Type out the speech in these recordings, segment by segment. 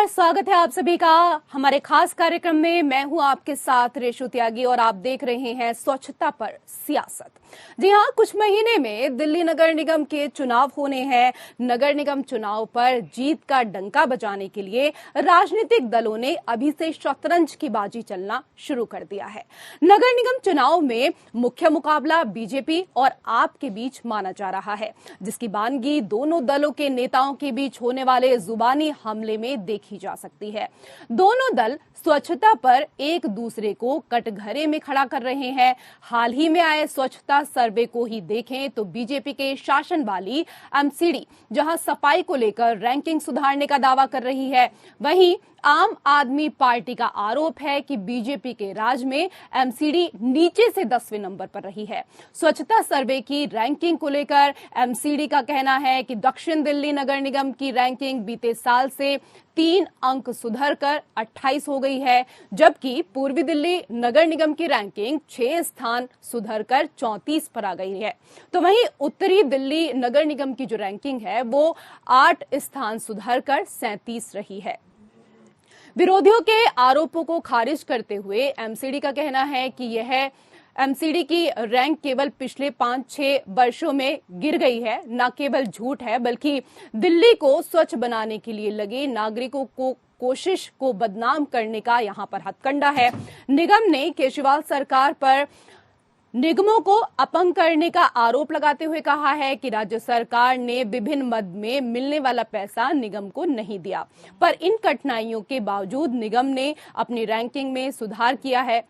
नमस्कार, स्वागत है आप सभी का हमारे खास कार्यक्रम में। मैं हूं आपके साथ रेशु त्यागी और आप देख रहे हैं स्वच्छता पर सियासत। जी हां, कुछ महीने में दिल्ली नगर निगम के चुनाव होने हैं। नगर निगम चुनाव पर जीत का डंका बजाने के लिए राजनीतिक दलों ने अभी से शतरंज की बाजी चलना शुरू कर दिया है। नगर निगम चुनाव में मुख्य मुकाबला बीजेपी और आप के बीच माना जा रहा है, जिसकी बानगी दोनों दलों के नेताओं के बीच होने वाले जुबानी हमले में देखी जा सकती है। दोनों दल स्वच्छता पर एक दूसरे को कटघरे में खड़ा कर रहे हैं। हाल ही में आए स्वच्छता सर्वे को ही देखें तो बीजेपी के शासन वाली एमसीडी जहां सफाई को लेकर रैंकिंग सुधारने का दावा कर रही है, वहीं आम आदमी पार्टी का आरोप है कि बीजेपी के राज में एमसीडी नीचे से 10वें नंबर पर रही है। स्वच्छता सर्वे की रैंकिंग को लेकर एमसीडी का कहना है कि दक्षिण दिल्ली नगर निगम की रैंकिंग बीते साल से 3 अंक सुधरकर 28 हो गई है, जबकि पूर्वी दिल्ली नगर निगम की रैंकिंग 6 स्थान सुधरकर 34 पर आ गई है। तो वहीं उत्तरी दिल्ली नगर निगम की जो रैंकिंग है वो 8 स्थान सुधरकर 37 रही है। विरोधियों के आरोपों को खारिज करते हुए एमसीडी का कहना है कि यह एमसीडी की रैंक केवल पिछले 5-6 वर्षों में गिर गई है। न केवल झूठ है बल्कि दिल्ली को स्वच्छ बनाने के लिए लगे नागरिकों को कोशिश को बदनाम करने का यहां पर हथकंडा है। निगम ने केजरीवाल सरकार पर निगमों को अपंग करने का आरोप लगाते हुए कहा है कि राज्य सरकार ने विभिन्न मद में मिलने वाला पैसा निगम को नहीं दिया, पर इन कठिनाइयों के बावजूद निगम ने अपनी रैंकिंग में सुधार किया है।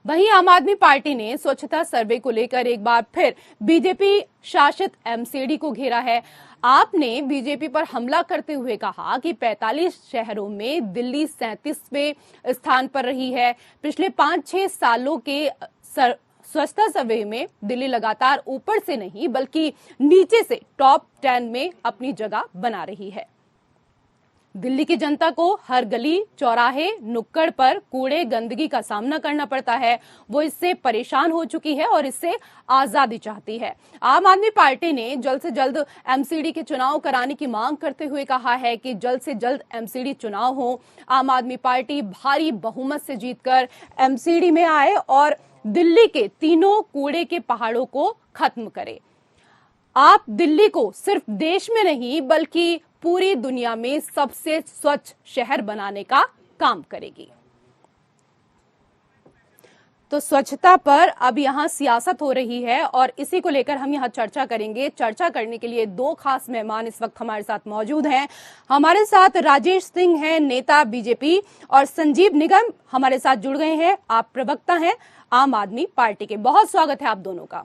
वहीं आम आदमी पार्टी ने स्वच्छता सर्वे को लेकर एक बार फिर बीजेपी शासित एमसीडी को घेरा है। आपने बीजेपी पर हमला करते हुए कहा कि 45 शहरों में दिल्ली 37वें स्थान पर रही है। पिछले 5-6 सालों के स्वच्छता सर्वे में दिल्ली लगातार ऊपर से नहीं बल्कि नीचे से टॉप 10 में अपनी जगह बना रही है। दिल्ली की जनता को हर गली चौराहे नुक्कड़ पर कूड़े गंदगी का सामना करना पड़ता है। वो इससे परेशान हो चुकी है और इससे आजादी चाहती है। आम आदमी पार्टी ने जल्द से जल्द एमसीडी के चुनाव कराने की मांग करते हुए कहा है कि जल्द से जल्द एमसीडी चुनाव हो। आम आदमी पार्टी भारी बहुमत से जीतकर एमसीडी में आए और दिल्ली के तीनों कूड़े के पहाड़ों को खत्म करे। आप दिल्ली को सिर्फ देश में नहीं बल्कि पूरी दुनिया में सबसे स्वच्छ शहर बनाने का काम करेगी। तो स्वच्छता पर अब यहां सियासत हो रही है और इसी को लेकर हम यहां चर्चा करेंगे। चर्चा करने के लिए 2 खास मेहमान इस वक्त हमारे साथ मौजूद हैं। हमारे साथ राजेश सिंह हैं, नेता बीजेपी, और संजीव निगम हमारे साथ जुड़ गए हैं। आप प्रवक्ता हैं आम आदमी पार्टी के। बहुत स्वागत है आप दोनों का।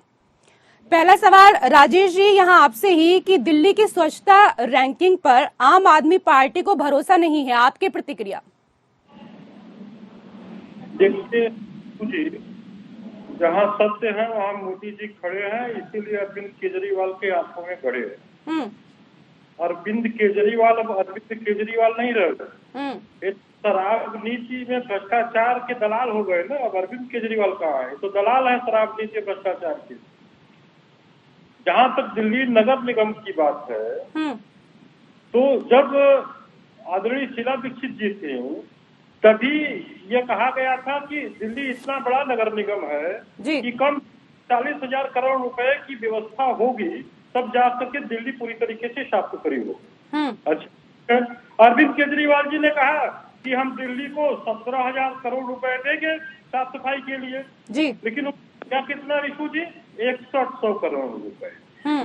पहला सवाल राजेश जी यहां आपसे ही कि दिल्ली की स्वच्छता रैंकिंग पर आम आदमी पार्टी को भरोसा नहीं है, आपकी प्रतिक्रिया? देखिए जी, जहां सत्य है वहां मोदी जी खड़े हैं, इसीलिए अरविंद केजरीवाल के आंखों में खड़े हैं। अरविंद केजरीवाल अब अरविंद केजरीवाल नहीं रहे। शराब नीति में भ्रष्टाचार के दलाल हो गए ना। अब अरविंद केजरीवाल कहाँ है? तो दलाल है शराब नीति भ्रष्टाचार के। जहां तक दिल्ली नगर निगम की बात है, तो जब आदरणीय शीला दीक्षित जी थे तभी ये कहा गया था कि दिल्ली इतना बड़ा नगर निगम है कि कम 40,000 करोड़ रुपए की व्यवस्था होगी तब जा सके दिल्ली पूरी तरीके से साफ सुथरी हो। अच्छा, अरविंद केजरीवाल जी ने कहा कि हम दिल्ली को 17,000 करोड़ रुपए देंगे साफ सफाई के लिए जी, लेकिन क्या कितना रिशु जी 6100 करोड़ रुपए।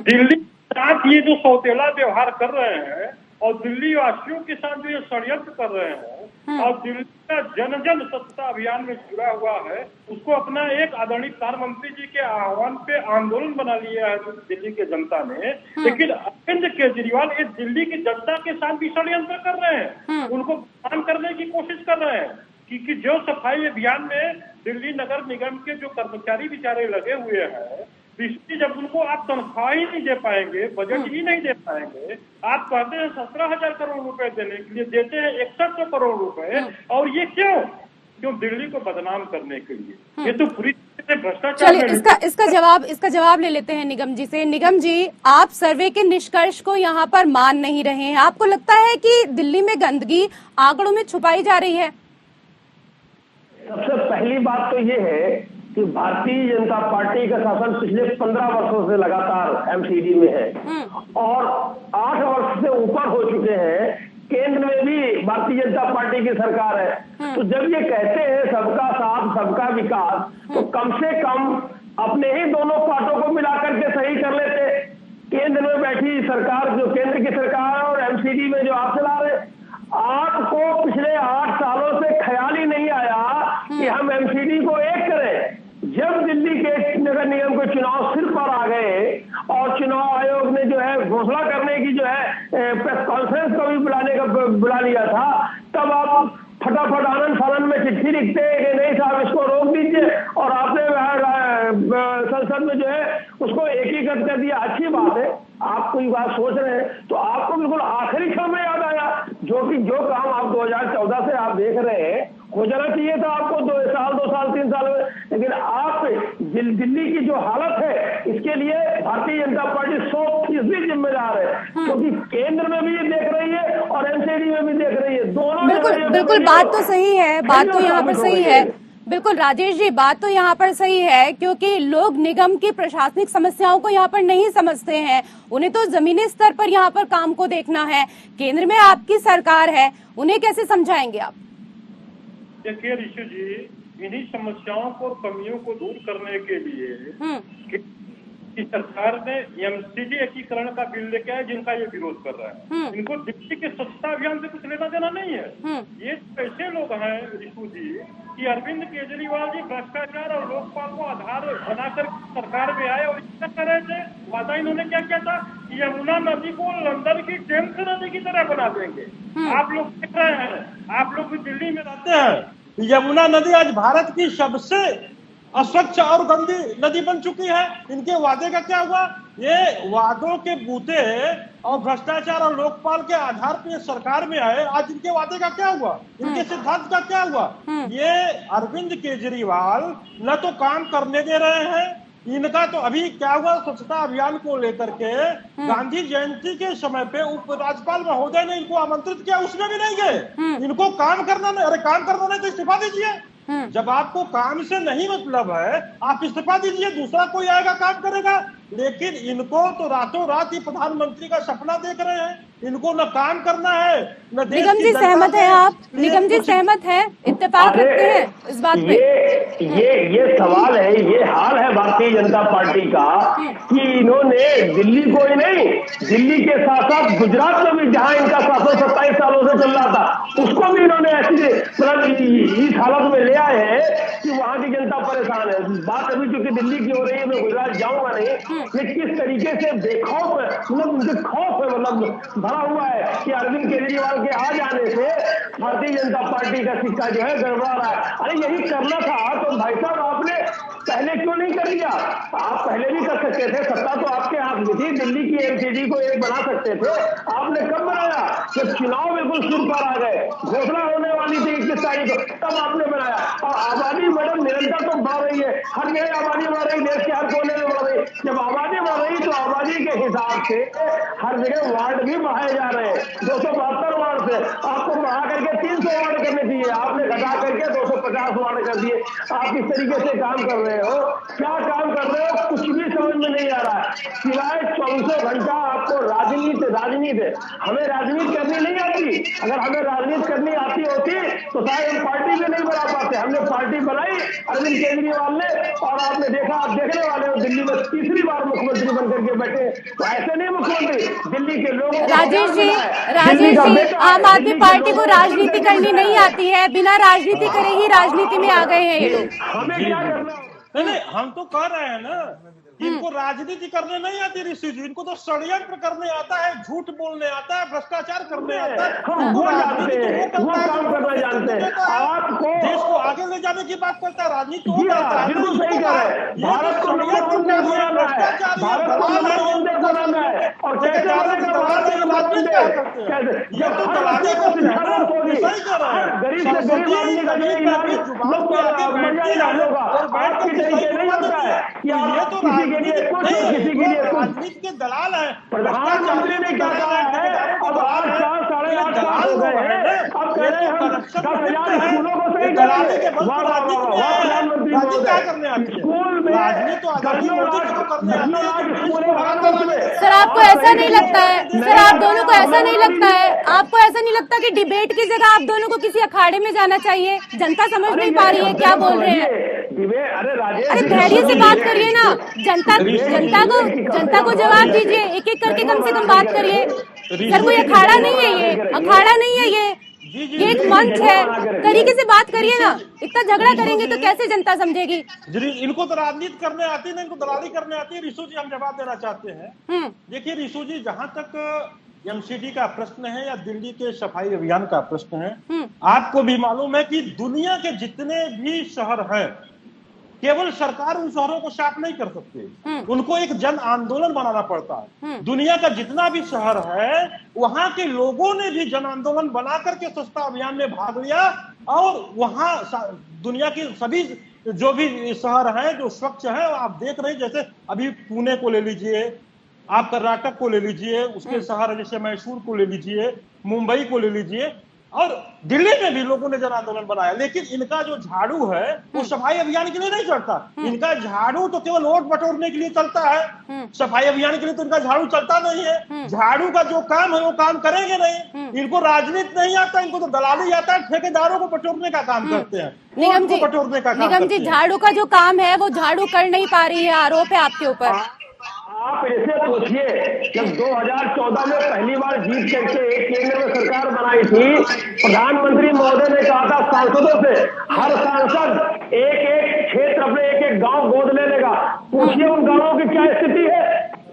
दिल्ली के साथ ये जो सौतेला व्यवहार कर रहे हैं और दिल्ली वासियों के साथ जो ये षड्यंत्र कर रहे हैं और दिल्ली का जन जन स्वच्छता अभियान में जुड़ा हुआ है, उसको अपना एक आदरणीय प्रधानमंत्री जी के आह्वान पे आंदोलन बना लिया है दिल्ली के जनता ने। लेकिन अरविंद केजरीवाल इस दिल्ली की जनता के साथ भी षड्यंत्र कर रहे हैं, उनको बदनाम करने की कोशिश कर रहे हैं कि जो सफाई अभियान में दिल्ली नगर निगम के जो कर्मचारी बेचारे लगे हुए हैं, जब उनको आप तनख्वाह ही नहीं दे पाएंगे, बजट ही नहीं दे पाएंगे, आप कहते हैं 17,000 करोड़ रुपए देने के लिए, देते हैं 6100 करोड़ रुपए। और ये क्यों? क्यों दिल्ली को बदनाम करने के लिए। ये तो पूरी भ्रष्टाचार। चलिए इसका जवाब ले लेते हैं निगम जी से। निगम जी, आप सर्वे के निष्कर्ष को यहाँ पर मान नहीं रहे हैं। आपको लगता है कि दिल्ली में गंदगी आंकड़ों में छुपाई जा रही है? सबसे पहली बात तो ये है कि भारतीय जनता पार्टी का शासन पिछले 15 वर्षों से लगातार एमसीडी में है और 8 वर्ष से ऊपर हो चुके हैं। केंद्र में भी भारतीय जनता पार्टी की सरकार है। तो जब ये कहते हैं सबका साथ सबका विकास, तो कम से कम अपने ही दोनों पार्टों को मिलाकर के सही कर लेते। केंद्र में बैठी सरकार, जो केंद्र की सरकार है, और एमसीडी में जो आप चला रहे, आपको पिछले 8 सालों से ख्याल ही नहीं आया कि हम एमसीडी को एक करें। जब दिल्ली के नगर निगम के चुनाव सिर पर आ गए और चुनाव आयोग ने जो है घोषणा करने की जो है प्रेस कॉन्फ्रेंस को भी बुला लिया था, तब आप फटाफट आनंद फानंद में चिट्ठी लिखते कि नहीं साहब इसको रोक दीजिए, और आपने संसद में जो है उसको एकीकृत कर दिया। अच्छी बात है, आप कोई बात सोच रहे हैं तो आपको बिल्कुल आखिरी क्षण में याद आया, जो काम आप 2014 से आप देख रहे हैं हो जाना चाहिए था आपको 2 साल 3 साल में। लेकिन आप दिल्ली की जो हालत है, इसके लिए भारतीय जनता पार्टी 100% जिम्मेदार है, क्योंकि केंद्र में भी ये देख रही है और एमसीडी में भी देख रही है। दोनों बिल्कुल बात तो सही है, बात तो यहाँ पर सही है। बिल्कुल राजेश जी, बात तो यहाँ पर सही है, क्योंकि लोग निगम की प्रशासनिक समस्याओं को यहाँ पर नहीं समझते हैं। उन्हें तो जमीनी स्तर पर यहाँ पर काम को देखना है। केंद्र में आपकी सरकार है, उन्हें कैसे समझाएंगे आप? देखिए ऋषि जी, इन्हीं समस्याओं को, कमियों को दूर करने के लिए कि सरकार ने एमसीडी एकीकरण का बिल लेके आया, जिनका ये विरोध कर रहा है। इनको दिल्ली के स्वच्छता अभियान से कुछ लेना देना नहीं है। ये ऐसे लोग हैं ऋषि जी कि अरविंद केजरीवाल जी भ्रष्टाचार और लोकपाल को आधार बनाकर सरकार में आए और क्या कर रहे थे। वादा इन्होंने क्या किया था, यमुना नदी को लंदन की टेम्स नदी की तरह बना देंगे। आप लोग देख रहे हैं, आप लोग भी दिल्ली में रहते हैं, यमुना नदी आज भारत की सबसे अस्वच्छ और गंदी नदी बन चुकी है। इनके वादे का क्या हुआ? ये वादों के बूते और भ्रष्टाचार और लोकपाल के आधार पर सरकार में आए। आज इनके वादे का क्या हुआ? इनके सिद्धांत का क्या हुआ? ये अरविंद केजरीवाल न तो काम करने दे रहे हैं, इनका तो अभी क्या हुआ, स्वच्छता अभियान को लेकर के गांधी जयंती के समय पे उपराज्यपाल महोदय ने इनको आमंत्रित किया, उसमें भी नहीं गए। इनको काम करना नहीं, अरे काम करना नहीं तो इस्तीफा दीजिए। जब आपको काम से नहीं मतलब है, आप इस्तीफा दीजिए, दूसरा कोई आएगा काम करेगा। लेकिन इनको तो रातों रात ही प्रधानमंत्री का सपना देख रहे हैं। इनको न काम करना है न देश। निगम जी सहमत है आप? निगम जी सहमत है, इत्तेफाक रखते हैं इस बात पे? ये सवाल है, ये हाल है भारतीय जनता पार्टी का कि इन्होंने दिल्ली को ही नहीं, दिल्ली के साथ साथ गुजरात में भी जहां इनका शासन 27 सालों से चल रहा था, उसको भी इन्होंने ऐसी इस हालत में ले आए हैं कि वहां की जनता परेशान है। बात अभी चूंकि दिल्ली की हो रही है, मैं गुजरात जाऊंगा नहीं, ये किस तरीके से बेखौफ है, मतलब उनके खौफ है, मतलब भरा हुआ है कि अरविंद केजरीवाल के आ जाने से भारतीय जनता पार्टी का सिक्का जो है गड़बड़ा रहा है। अरे यही करना था तो भाई साहब आपने पहले क्यों नहीं कर दिया? आप पहले भी कर सकते थे, सत्ता तो आपके हाथ में थी, दिल्ली की एमसीडी को एक बना सकते थे। आपने कब बनाया? जब चुनाव बिल्कुल सिर पर आ गए, घोषणा होने वाली थी 21 तारीख को, तब आपने बनाया। और आबादी मैडम निरंतर तो बढ़ रही है, हर जगह आबादी बढ़ रही, देश के हर कोने में बढ़ रही। जब आबादी बढ़ रही तो आबादी के हिसाब से हर जगह वार्ड भी बढ़ाए जा रहे हैं। 272 वार्ड से आपको बढ़ा करके 300 वार्ड करने चाहिए, आपने घटा करके 250 वार्ड कर दिए। आप किस तरीके से काम कर रहे हो, क्या काम कर रहे हो, कुछ भी समझ में नहीं आ रहा है, सिवाय 24 घंटा आपको राजनीति। हमें राजनीति करनी नहीं आती। अगर हमें राजनीति करनी आती होती तो शायद हम पार्टी भी नहीं बना पाते। हमने पार्टी बनाई अरविंद केजरीवाल ने, और आपने देखा, आप देखने वाले हो, दिल्ली में तीसरी बार मुख्यमंत्री बनकर के बैठे। तो ऐसे नहीं मुख्यमंत्री, दिल्ली के लोगों को। राजेश जी, आम आदमी पार्टी को राजनीति करनी नहीं आती है, बिना राजनीति करे ही राजनीति में आ गए हैं ये लोग। हमें क्या करना? नहीं, हम तो कह रहे हैं ना, इनको राजनीति करने नहीं आती ऋषि जी, इनको तो षड्यंत्र करने आता है, झूठ बोलने आता है, भ्रष्टाचार करने आता है। वो जानते हैं, वो काम करना जानते हैं। आपको देश को आगे ले जाने की बात करता है, राजनीति को बिल्कुल सही कह रहे हैं। भारत को नंबर 1 देश बनाना है, भारत को नंबर 1 देश बनाना है और कैसे बनेगा भारत में बातचीत कैसे ये तो दलाली करते हैं ना, सही कह रहे हैं। गरीब से गरीब आदमी का जो इलाज जुबान पे आके बैठते हैं और बैठ के तरीके नहीं होता है कि ये तो किसी के लिए कुछ किसी के लिए कुछ। राजनीति के दलाल है। प्रधानमंत्री ने क्या कहा है, अब 8 साल 8.5 साल हो गए हैं, अब कह रहे हैं हम 10,000 स्कूलों को सही दलाली के बल पर प्रधानमंत्री राजनीति क्या करने आती है? स्कूल में राजनीति तो आजादी मोदी जी को करने आती है। सर आपको ऐसा नहीं लगता है, सर आप दोनों को ऐसा नहीं लगता है, आपको ऐसा नहीं लगता कि डिबेट की जगह आप दोनों को किसी अखाड़े में जाना चाहिए? जनता समझ नहीं पा रही है क्या बोल रहे हैं। अरे धैर्य से बात करिए ना, जनता को जवाब दीजिए, एक एक करके कम से कम बात करिए। सर कोई अखाड़ा नहीं है, ये अखाड़ा नहीं है, ये एक मंच है, तरीके से बात करिए ना। इतना झगड़ा करेंगे तो कैसे जनता समझेगी? इनको तो राजनीति करने आती है, इनको दलाली करने आती है। रिशु जी हम जवाब देना चाहते हैं। देखिए रिशु जी, जहां तक एमसीडी का प्रश्न है या दिल्ली के सफाई अभियान का प्रश्न है, आपको भी मालूम है कि दुनिया के जितने भी शहर हैं, केवल सरकार उन शहरों को साफ नहीं कर सकती, उनको एक जन आंदोलन बनाना पड़ता है। दुनिया का जितना भी शहर है वहां के लोगों ने भी जन आंदोलन बना करके स्वच्छता अभियान में भाग लिया और वहां दुनिया के सभी जो भी शहर हैं जो स्वच्छ हैं, आप देख रहे हैं। जैसे अभी पुणे को ले लीजिए, आप कर्नाटक को ले लीजिए, उसके शहर जैसे मैसूर को ले लीजिए, मुंबई को ले लीजिए, और दिल्ली में भी लोगों ने जन आंदोलन बनाया। लेकिन इनका जो झाड़ू है वो सफाई अभियान के लिए नहीं चलता। इनका झाड़ू तो केवल वोट बटोरने के लिए चलता है, सफाई अभियान के लिए तो इनका झाड़ू चलता नहीं है। झाड़ू का जो काम है वो काम करेंगे नहीं। इनको राजनीति नहीं आता, इनको तो दलाली आता है, ठेकेदारों को बटोरने का काम करते हैं, निगम जी, बटोरने का काम निगम जी, झाड़ू का जो काम है वो झाड़ू कर नहीं पा रही है, आरोप है आपके ऊपर। आप ऐसे सोचिए, जब 2014 में पहली बार जीत करके केंद्र में सरकार बनाई थी, प्रधानमंत्री महोदय ने कहा था सांसदों से हर सांसद एक एक क्षेत्र अपने एक एक गांव गोद ले लेगा। पूछिए उन गांवों की क्या स्थिति है,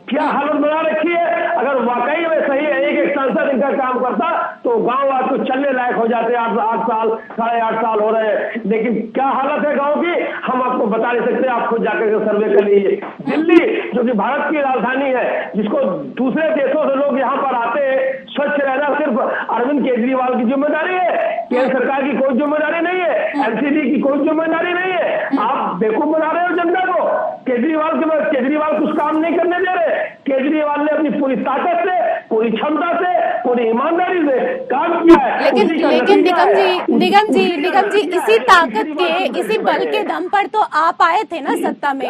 क्या हालत बना रखी है। अगर वाकई में सही है एक एक सांसद इनका काम करता तो गांव आज तो चलने लायक हो जाते। 8 साल 8.5 साल हो रहे हैं, लेकिन क्या हालत है गांव की हम आपको बता नहीं सकते। आप खुद जाकर के सर्वे कर लीजिए। दिल्ली जो कि भारत की राजधानी है, जिसको दूसरे देशों से लोग यहाँ पर आते हैं, स्वच्छ रहना सिर्फ अरविंद केजरीवाल की जिम्मेदारी है, केंद्र सरकार की कोई जिम्मेदारी नहीं है, एमसीडी की कोई जिम्मेदारी नहीं है। आप बेवकूफ बना रहे हो जनता को। केजरीवाल कुछ काम नहीं करने दे रहे। केजरीवाल ने अपनी पूरी ताकत से, पूरी क्षमता से, पूरी ईमानदारी से काम किया है। लेकिन निगम जी इसी ताकत के, इसी बल के दम पर तो आप आए थे ना सत्ता में।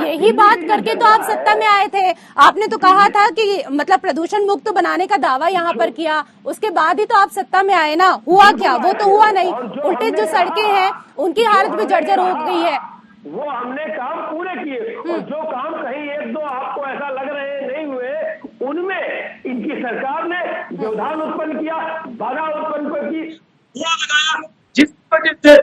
यही बात करके तो आप सत्ता में आए थे। आपने तो कहा था कि मतलब प्रदूषण मुक्त बनाने का दावा यहाँ पर किया, उसके बाद ही तो आप सत्ता में आए ना। हुआ क्या? वो तो हुआ नहीं। उल्टे जो सड़कें हैं उनकी हालत भी जर्जर हो गई है। वो हमने काम पूरे किए, और जो काम कहीं 1-2 आपको ऐसा लग रहे हैं नहीं हुए, उनमें इनकी सरकार ने व्यवधान उत्पन्न किया, बाधा उत्पन्न की, जिस वजह से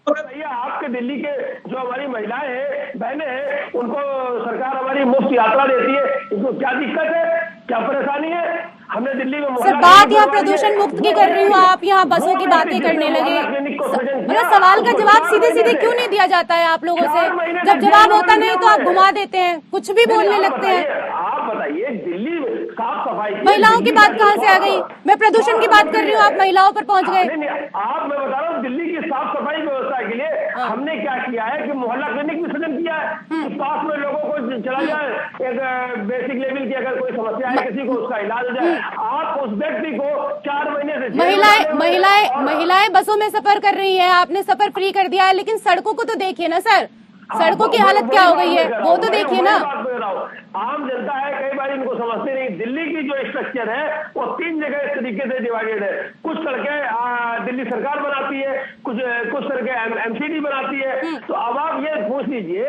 भैया आपके दिल्ली के जो हमारी महिलाएं हैं, बहनें हैं, उनको सरकार हमारी मुफ्त यात्रा देती है। इनको क्या दिक्कत है, क्या परेशानी है? हमने दिल्ली में सर बात यहाँ प्रदूषण मुक्त की कर रही हूँ, आप यहाँ बसों की बातें करने लगे। मतलब सवाल का जवाब सीधे सीधे क्यों नहीं दिया जाता है आप लोगों से? जब जवाब होता नहीं तो आप घुमा देते हैं, कुछ भी बोलने लगते हैं। आप बताइए, दिल्ली में साफ सफाई, महिलाओं की बात कहाँ से आ गई? मैं प्रदूषण की बात कर रही हूँ, आप महिलाओं पर पहुँच गए। आप मैं बता रहा हूँ, दिल्ली की साफ सफाई व्यवस्था के लिए हमने क्या किया है कि मोहल्ला क्लिनिक भी सृजन किया है कि पास में लोगों को चला जाए, एक बेसिक लेवल की अगर कोई समस्या है किसी को, उसका इलाज हो जाए। आप उस व्यक्ति को 4 महीने से महिलाएं बसों में सफर कर रही है, आपने सफर फ्री कर दिया है, लेकिन सड़कों को तो देखिए ना सर, सड़कों की हालत क्या हो गई है वो तो देखिए ना। आम जनता है, कई बार इनको समझते नहीं। दिल्ली की जो स्ट्रक्चर है वो 3 जगह इस तरीके से डिवाइडेड है। कुछ सड़कें दिल्ली सरकार बनाती है, कुछ सड़कें एमसीडी बनाती है। तो अब आप ये पूछ लीजिए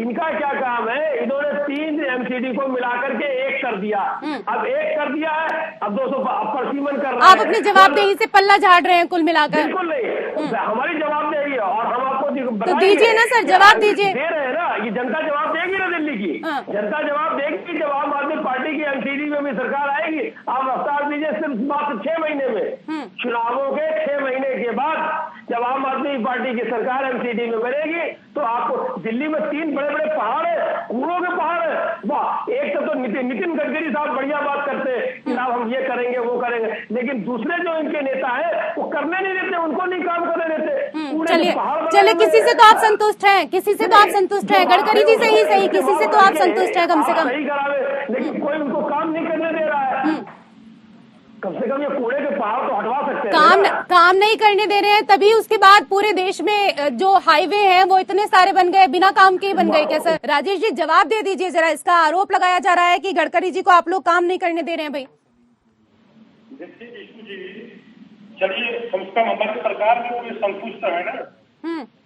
इनका क्या काम है। इन्होंने 3 एमसीडी को मिलाकर के 1 कर दिया। अब 1 कर दिया है, अब 200 परसीमन कर रहे हैं। आप अपनी जवाबदेही से पल्ला झाड़ रहे हैं कुल मिलाकर। बिल्कुल नहीं, हमारी जवाबदेही है और हम आपको तो दीजिए ना सर, जवाब दीजिए। दे रहे हैं ना, ये जनता जवाब देगी ना दिल्ली की। की। जनता जवाब देगी जब आम आदमी पार्टी की एमसीडी में भी सरकार आएगी। आप रफ्तार दीजिए सिर्फ मात्र 6 महीने में, चुनावों के 6 महीने के बाद जब आम आदमी पार्टी की सरकार एमसीडी में बनेगी तो आपको दिल्ली में 3 बड़े बड़े पहाड़ है, कूड़ों के पहाड़ है। वाह, एक तो नितिन गडकरी साहब बढ़िया बात करते हैं कि साहब हम ये करेंगे वो करेंगे, लेकिन दूसरे जो इनके नेता है वो करने नहीं देते, उनको नहीं काम करने देते। चलिए किसी से तो आप संतुष्ट हैं, किसी से तो आप संतुष्ट हैं, गडकरी जी से ही सही, किसी से तो आप संतुष्ट हैं कम से कम। सही करावे, लेकिन कोई उनको काम नहीं करने दे रहा है। कम से कम ये कूड़े के पहाड़ तो हटवा सकते हैं। काम नहीं करने दे रहे हैं, तभी उसके बाद पूरे देश में जो हाईवे हैं वो इतने सारे बन गए, बिना काम के बन गए। कैसे राजेश जी जवाब दे दीजिए जरा, इसका आरोप लगाया जा रहा है कि गडकरी जी को आप लोग काम नहीं करने दे रहे हैं भाई। देखिए ईशू जी, चलिए कम से कम हमारी सरकार में वो संतुष्ट है ना।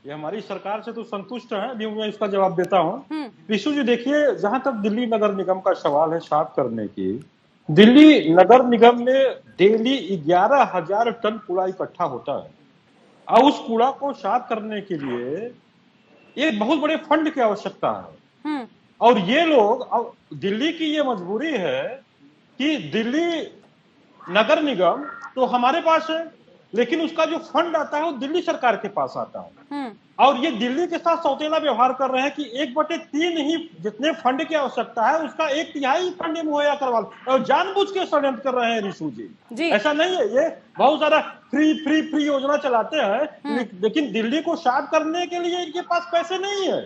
ये हमारी सरकार से तो संतुष्ट है, अभी मैं इसका जवाब देता हूँ। ईशू जी देखिए, जहां तक दिल्ली नगर निगम का सवाल है साफ करने की, दिल्ली नगर निगम में डेली 11,000 टन कूड़ा इकट्ठा होता है और उस कूड़ा को साफ करने के लिए एक बहुत बड़े फंड की आवश्यकता है। और ये लोग, दिल्ली की ये मजबूरी है कि दिल्ली नगर निगम तो हमारे पास है, लेकिन उसका जो फंड आता है वो दिल्ली सरकार के पास आता है। और ये दिल्ली के साथ सौतेला व्यवहार कर रहे हैं कि 1/3 ही जितने फंड की आवश्यकता है उसका 1/3 फंड मुहैया करवा, और जानबूझ के षड्यंत्र कर रहे हैं ऋषु जी। ऐसा नहीं है, ये बहुत सारा फ्री योजना चलाते हैं, लेकिन दिल्ली को साफ करने के लिए इनके पास पैसे नहीं है।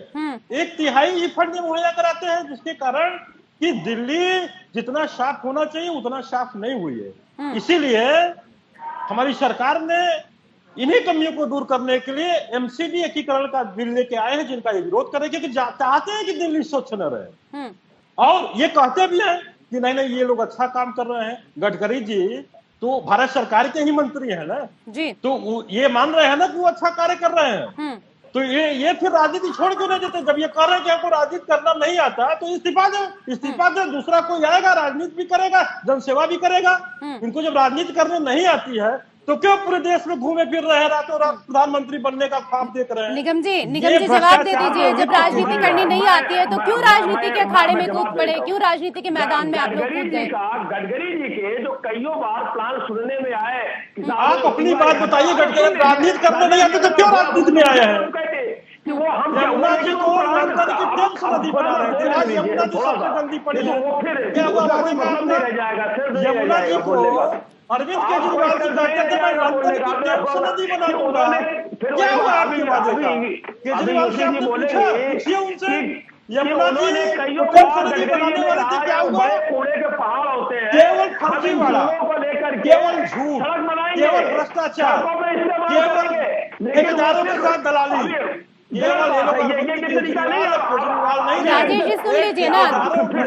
1/3 ही फंड मुहैया कराते हैं, जिसके कारण कि दिल्ली जितना साफ होना चाहिए उतना साफ नहीं हुई है। इसीलिए हमारी सरकार ने इन्हीं कमियों को दूर करने के लिए एमसीडी एकीकरण का बिल लेके आए हैं, जिनका ये विरोध करें, क्योंकि चाहते हैं कि दिल्ली स्वच्छ न रहे। और ये कहते भी हैं कि नहीं ये लोग अच्छा काम कर रहे हैं। गडकरी जी तो भारत सरकार के ही मंत्री है ना जी, तो ये मान रहे हैं ना कि वो अच्छा कार्य कर रहे हैं। तो ये फिर राजनीति छोड़ क्यों नहीं देते? जब ये कर रहे हैं कि हमको राजनीति करना नहीं आता तो इस्तीफा दे, दूसरा कोई आएगा, राजनीति भी करेगा, जनसेवा भी करेगा। इनको जब राजनीति करने नहीं आती है तो क्यों पूरे देश में घूमे फिर रहे हैं, रातों रात प्रधानमंत्री बनने का ख्वाब देख रहे हैं? निगम जी जवाब दे दीजिए, जब राजनीति करनी नहीं आती है तो क्यों राजनीति के अखाड़े में कूद पड़े, क्यों राजनीति के मैदान में आप लोग कूद गए? गडकरी जी के जो कईयों बार प्लान सुनने में आए, आप अपनी बात बताइए। गडकरी राजनीति करने नहीं आते तो क्यों राजनीति में आए हैं? कि वो हम यमुना जी को नर्मदा की टेम्स नदी बना रहे थे, आज यमुना जी सबसे जल्दी पड़ी है। क्या हुआ बाकी काम था? यमुना जी को अरविंद केजरीवाल जी कहते थे मैं नर्मदा की टेम्स नदी बना दूंगा। क्या हुआ आपकी वादे का? केजरीवाल से आपने पूछिए उनसे, यमुना जी टेम्स नदी बनाने वाले थे, क्या हुआ? कूड़े के पहाड़ होते हैं, केवल फर्जीवाड़ा, केवल झूठ, केवल भ्रष्टाचार, केवल ठेकेदारों के साथ दलाली। राजेश जी सुन लीजिए ना,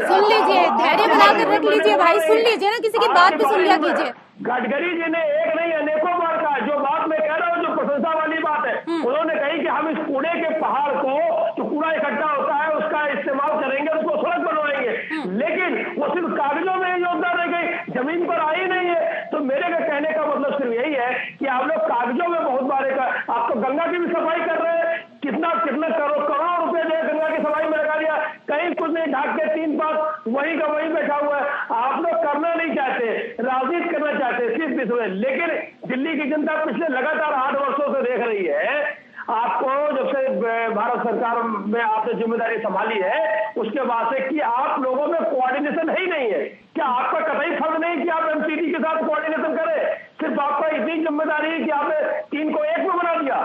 सुन लीजिए, धैर्य बनाकर रख लीजिए भाई, सुन लीजिए ना, किसी की बात भी सुन लिया कीजिए। गडकरी जी ने एक नहीं अनेकों बार कहा, जो बात मैं कह रहा हूँ जो प्रशंसा वाली बात है, उन्होंने कही कि हम इस कूड़े के पहाड़ को, जो कूड़ा इकट्ठा होता है उसका इस्तेमाल करेंगे, उसको सड़क बनवाएंगे। लेकिन वो सिर्फ कागजों में योगदान रह गई, जमीन पर आई नहीं है। तो मेरे का कहने का मतलब सिर्फ यही है कि आप लोग कागजों में बहुत बारे का, आप तो गंगा की भी सफाई कर रहे हैं, कितना करोड़ रुपए जो है गंगा की सफाई में लगा दिया, कहीं कुछ नहीं, ढाक के 3 पास वही का वही बैठा हुआ है। आप लोग करना नहीं चाहते, राजनीति करना चाहते सिर्फ इसमें। लेकिन दिल्ली की जनता पिछले लगातार 8 वर्षों से देख रही है आपको, जब से भारत सरकार में आपने जिम्मेदारी संभाली है उसके बाद से, कि आप लोगों में कोऑर्डिनेशन ही नहीं है। क्या आपका कतई फर्ज नहीं कि आप एमसीडी के साथ कोऑर्डिनेशन करें? सिर्फ आपका इतनी जिम्मेदारी है कि आपने 3 को 1 में बना दिया,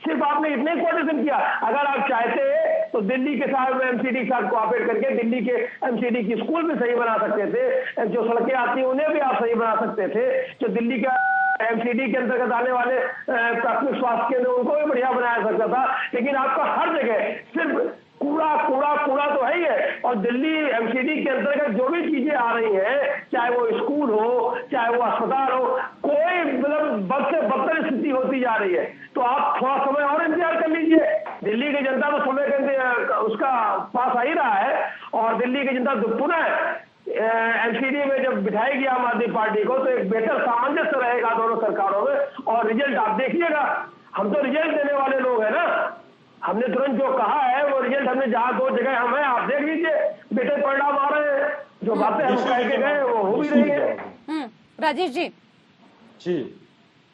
सिर्फ आपने इतने कोऑर्डिनेशन किया। अगर आप चाहते तो दिल्ली के साथ एमसीडी के साथ कोऑपरेट करके दिल्ली के एमसीडी की स्कूल भी सही बना सकते थे, जो सड़कें आती हैं उन्हें भी आप सही बना सकते थे, जो दिल्ली का एमसीडी के अंतर्गत आने वाले प्राथमिक स्वास्थ्य केंद्र उनको भी बढ़िया बनाया सकता था। लेकिन आपका हर जगह सिर्फ कूड़ा कूड़ा कूड़ा तो है ही है। और दिल्ली एमसीडी के अंतर्गत जो भी चीजें आ रही हैं, चाहे वो स्कूल हो, चाहे वो अस्पताल हो, कोई मतलब बद से बदतर स्थिति होती जा रही है। तो आप थोड़ा समय और इंतजार कर लीजिए। दिल्ली की जनता तो समय के उसका पास आ ही रहा है, और दिल्ली की जनता पुनः एमसीडी में जब बिठाएगी आम आदमी पार्टी को, तो एक बेहतर सामंजस्य रहेगा दोनों सरकारों में, और रिजल्ट आप देखिएगा। हम तो रिजल्ट देने वाले लोग हैं ना, हमने तुरंत जो कहा है वो रिजल्ट, हमने जहां 2 जगह हम हैं आप देख लीजिए। बेटे परिणाम आ रहे हैं, जो बातें हम कह के गए वो हो भी रही है। राजेश जी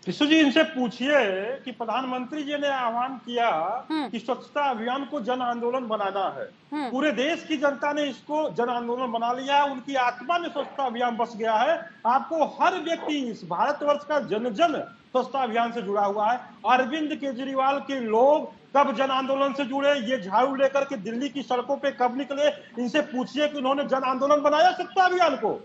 ऋषु जी, इनसे पूछिए कि प्रधानमंत्री जी ने आह्वान किया कि स्वच्छता अभियान को जन आंदोलन बनाना है। पूरे देश की जनता ने इसको जन आंदोलन बना लिया है, उनकी आत्मा में स्वच्छता अभियान बस गया है। आपको हर व्यक्ति इस भारतवर्ष का जन जन स्वच्छता अभियान से जुड़ा हुआ है। अरविंद केजरीवाल के लोग कब जन आंदोलन से जुड़े, ये झाड़ू लेकर के दिल्ली की सड़कों पे कब निकले, इनसे पूछिए कि उन्होंने जन आंदोलन बनाया स्वच्छता अभियान को।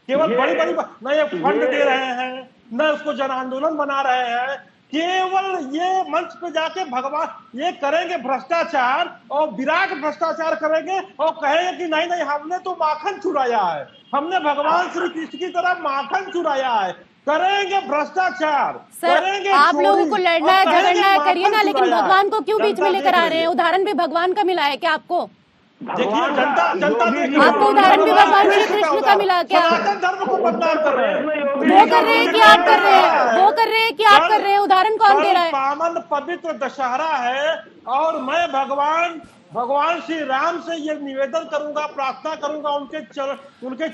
केवल बड़ी बड़ी न ये फंड दे रहे हैं, न उसको जन आंदोलन बना रहे हैं, केवल ये मंच पे जाके भगवान ये करेंगे भ्रष्टाचार और विराट भ्रष्टाचार करेंगे और कहेंगे कि नहीं नहीं हमने तो माखन चुराया है, हमने भगवान श्री कृष्ण की तरह माखन चुराया है, करेंगे भ्रष्टाचार, करेंगे आप लोगों को लड़ना है झगड़ना है करिए ना, लेकिन भगवान को क्यों बीच में लेकर आ रहे हैं? उदाहरण भी भगवान का मिला है क्या आपको? देखिए जनता आपको उदाहरण भी भगवान श्री कृष्ण का मिला क्या? सनातन धर्म को बदनाम कर रहे हैं। वो कर रहे हैं कि आप कर रहे हैं? वो कर रहे हैं कि आप कर रहे हैं? उदाहरण कौन दे रहा है? पावन पवित्र दशहरा है और मैं भगवान श्री राम से ये निवेदन करूंगा, प्रार्थना करूंगा उनके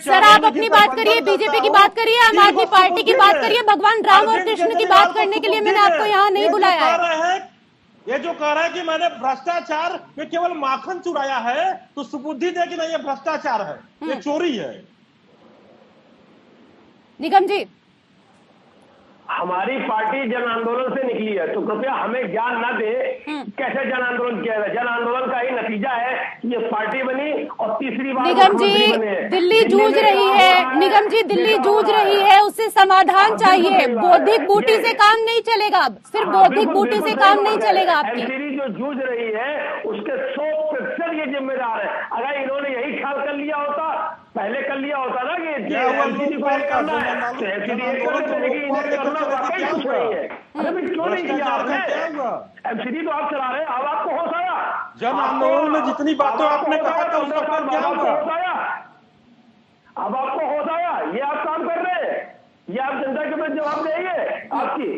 सर आप अपनी बात करिए, बीजेपी की बात करिए, आम आदमी पार्टी की बात करिए। भगवान राम और कृष्ण की बात करने के लिए मैंने आपको यहाँ नहीं बुलाया है। ये जो कह रहा है कि मैंने भ्रष्टाचार में केवल माखन चुराया है, तो सुबुद्धि दे कि नहीं ये भ्रष्टाचार है, ये चोरी है। निगम जी, हमारी पार्टी जन आंदोलन से निकली है, तो कृपया हमें ज्ञान न दे कैसे जन आंदोलन किया है। जन आंदोलन का ही नतीजा है कि ये पार्टी बनी और तीसरी बार निगम जी दिल्ली जूझ रही है, निगम जी दिल्ली जूझ रही है, उससे समाधान चाहिए। बौद्धिक बूटी से काम नहीं चलेगा, सिर्फ बौद्धिक बूटी से काम नहीं चलेगा। आपकी जो जूझ रही है उसके 100% ये जिम्मेदार है। अगर इन्होंने यही ख्याल कर लिया होता, पहले कर लिया होता ना कि क्यों नहीं किया आपने? एमसीडी तो आप चला रहे हैं, अब आपको होश आया? जन आंदोलन में जितनी बातें आपने कहा था उसका फल क्या हुआ? अब आपको होश आया? ये आप काम कर रहे हैं, ये आप जनता के प्रति जवाब देंगे आपकी?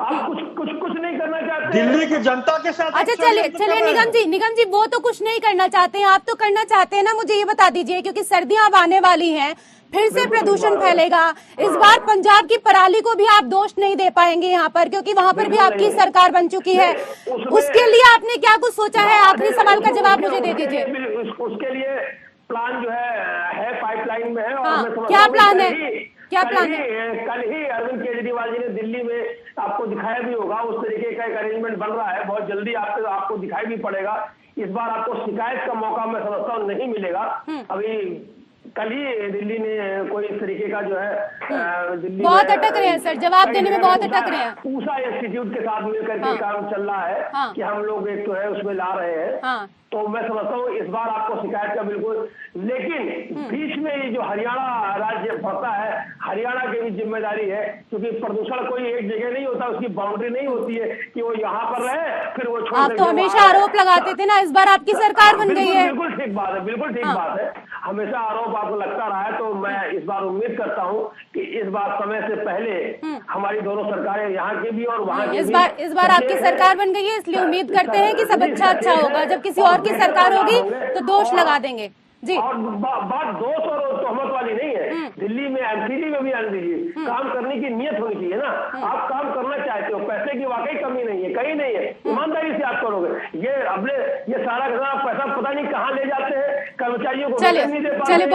आप कुछ नहीं करना चाहते दिल्ली की जनता के साथ? अच्छा चलिए निगम जी वो तो कुछ नहीं करना चाहते हैं, आप तो करना चाहते हैं ना, मुझे ये बता दीजिए। क्योंकि सर्दियां अब आने वाली हैं, फिर से प्रदूषण फैलेगा। इस बार पंजाब की पराली को भी आप दोष नहीं दे पाएंगे यहाँ पर, क्योंकि वहाँ पर भी आपकी सरकार बन चुकी है। उसके लिए आपने क्या कुछ सोचा है? आखिरी सवाल का जवाब मुझे दे दीजिए। उसके लिए प्लान जो है पाइपलाइन में है। और क्या प्लान है? क्या प्लान है? कल ही अरविंद केजरीवाल जी ने दिल्ली में आपको दिखाया भी होगा, उस तरीके का एक अरेंजमेंट बन रहा है। बहुत जल्दी आपको दिखाई भी पड़ेगा। इस बार आपको शिकायत का मौका मैं समझता हूँ नहीं मिलेगा। अभी कल ही दिल्ली में कोई इस तरीके का जो है दिल्ली बहुत अटक रहे हैं सर, जवाब देने में बहुत अटक रहे हैं। पूसा इंस्टीट्यूट के साथ मिलकर के काम चल रहा है कि हम लोग एक तो है उसमें ला रहे हैं। तो मैं समझता हूँ इस बार आपको शिकायत का बिल्कुल, लेकिन बीच में ये जो हरियाणा राज्य पड़ता है, हरियाणा की भी जिम्मेदारी है। क्योंकि प्रदूषण कोई एक जगह नहीं होता, उसकी बाउंड्री नहीं होती है कि वो यहाँ पर रहे फिर वो छोड़। आप तो हमेशा आरोप लगाते थे ना, इस बार आपकी सरकार बन गई है। बिल्कुल ठीक बात है, बिल्कुल ठीक बात है। हमेशा आरोप आपको लगता रहा है, तो मैं इस बार उम्मीद करता हूँ कि इस बार समय से पहले हमारी दोनों सरकारें, यहाँ की भी और वहाँ की भी, इस बार आपकी सरकार बन गई है, इसलिए उम्मीद करते हैं कि सब अच्छा होगा। जब किसी और की सरकार होगी तो दोष लगा देंगे जी। और बात दोष और तोहमत वाली नहीं है। दिल्ली में एमसीडी में भी आने दीजिए, काम करने की नियत होनी चाहिए ना। आप काम करना चाहते हो, पैसे की वाकई कमी नहीं है, कहीं नहीं है, ईमानदारी से आप करोगे। ये सारा पैसा पता नहीं कहाँ ले जाते हैं कर्मचारियों को। चलिए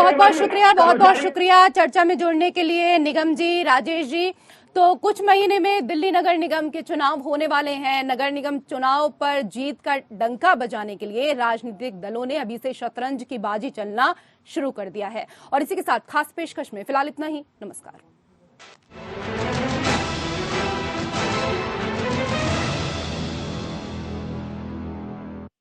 बहुत शुक्रिया चर्चा में जुड़ने के लिए निगम जी, राजेश जी। तो कुछ महीने में दिल्ली नगर निगम के चुनाव होने वाले हैं। नगर निगम चुनाव पर जीत का डंका बजाने के लिए राजनीतिक दलों ने अभी से शतरंज की बाजी चलना शुरू कर दिया है। और इसी के साथ खास पेशकश में फिलहाल इतना ही। नमस्कार।